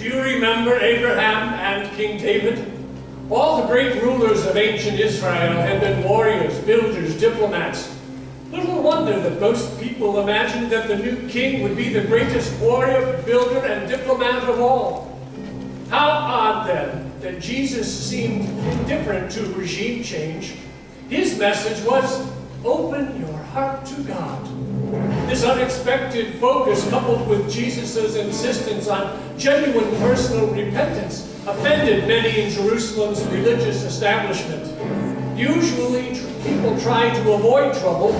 Do you remember Abraham and King David? All the great rulers of ancient Israel had been warriors, builders, diplomats. Little wonder that most people imagined that the new king would be the greatest warrior, builder, and diplomat of all. How odd, then, that Jesus seemed indifferent to regime change. His message was, open your heart to God. This unexpected focus, coupled with Jesus' insistence on genuine personal repentance, offended many in Jerusalem's religious establishment. Usually, people try to avoid trouble,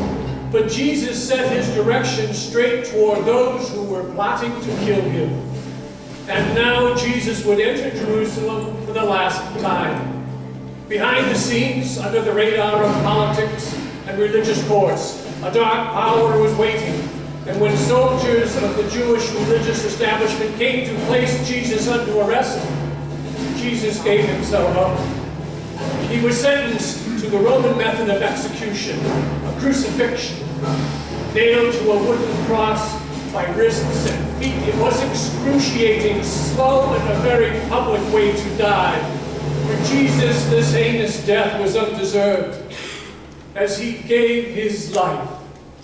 but Jesus set his direction straight toward those who were plotting to kill him. And now Jesus would enter Jerusalem for the last time. Behind the scenes, under the radar of politics and religious courts, a dark power was waiting. And when soldiers of the Jewish religious establishment came to place Jesus under arrest, Jesus gave himself up. He was sentenced to the Roman method of execution, a crucifixion, nailed to a wooden cross by wrists and feet. It was excruciating, slow, and a very public way to die. For Jesus, this heinous death was undeserved. As he gave his life,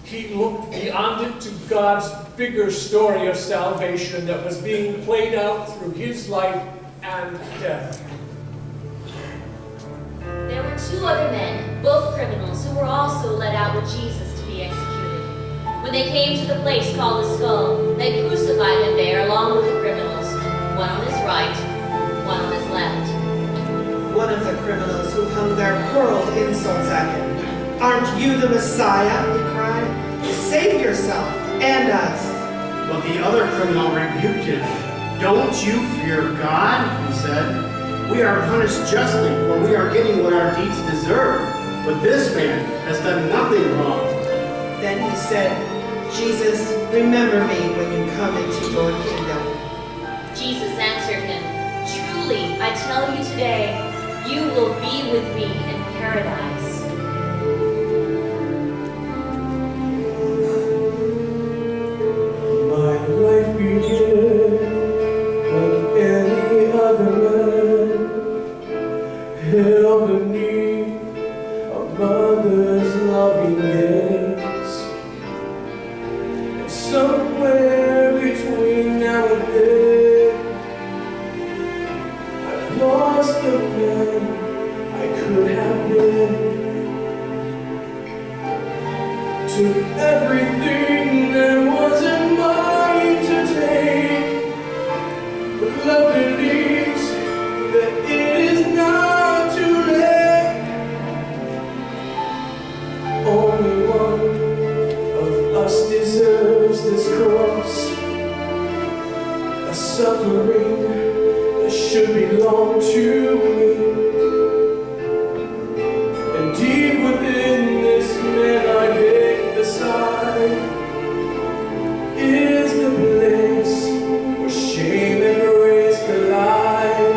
he looked beyond it to God's bigger story of salvation that was being played out through his life and death. There were two other men, both criminals, who were also led out with Jesus to be executed. When they came to the place called the Skull, they crucified him there along with the criminals, one on his right, one on his left. One of the criminals who hung there hurled insults at him. Aren't you the Messiah? He cried. Save yourself and us. But the other criminal rebuked him. Don't you fear God? He said. We are punished justly, for we are getting what our deeds deserve. But this man has done nothing wrong. Then he said, Jesus, remember me when you come into your kingdom. Jesus answered him, truly, I tell you today, you will be with me in paradise. My life began like any other man, held beneath a mother's loving gaze. And somewhere between now and then, I've lost the man I could have been. Took everything that wasn't mine to take, but love believes that it is not too late. Only one of us deserves this cross, a suffering that should belong to me. And deep within this man I hate beside is the place where shame and grace collide.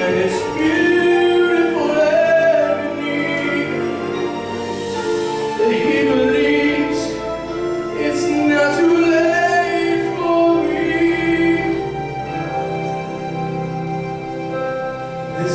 And it's beautiful agony that he believes it's not too late for me. This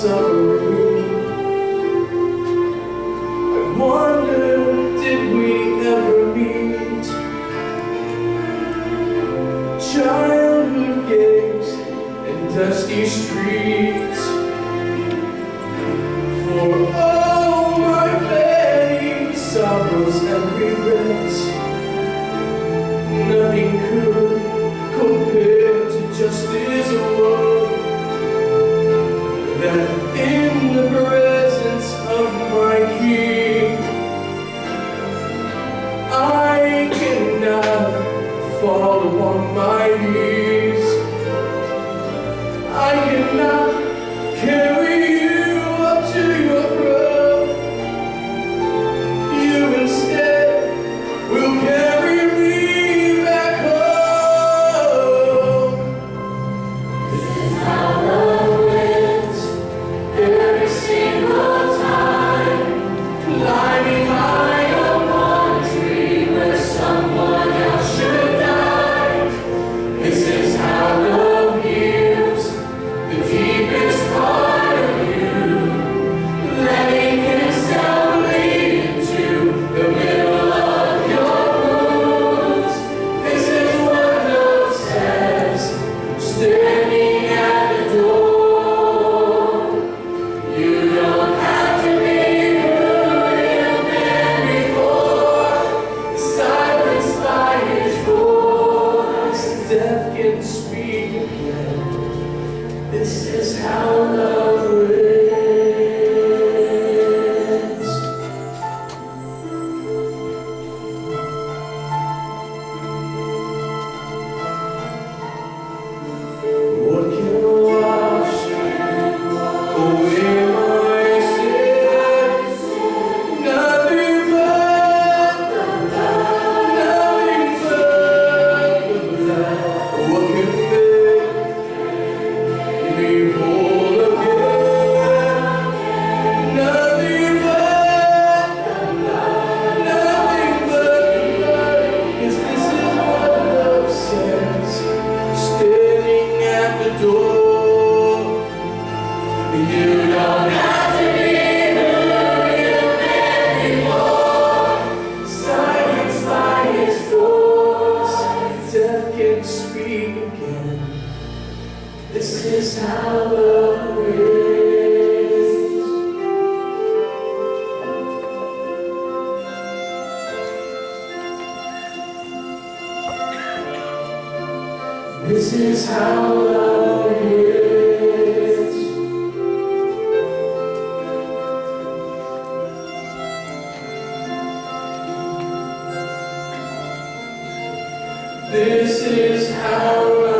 suffering. I wonder, did we ever meet? Childhood games and dusty streets. For all my many sorrows and regrets, nothing could compare to just this world. That in the presence of my King, I cannot fall on my knees. I cannot carry you up to your throne. You instead will carry me back home. This is how love wins every single time. Climbing high upon a tree where someone else should die. This is how love heals the deepest part of you, letting himself lead into the middle of your wounds. This is what love says, standing at the door. You don't have to be who you've been before. Silenced by his voice, death can speak again. This is how love wins. What can wash away my sins? Nothing but the blood, nothing but the blood. What can make me whole again? Nothing but the blood, nothing but the blood. 'Cause this is what love says, standing at the door. You don't have to be who you've been before. Silenced by his voice, death can speak again. This is how love wins. This is how love wins. This is how love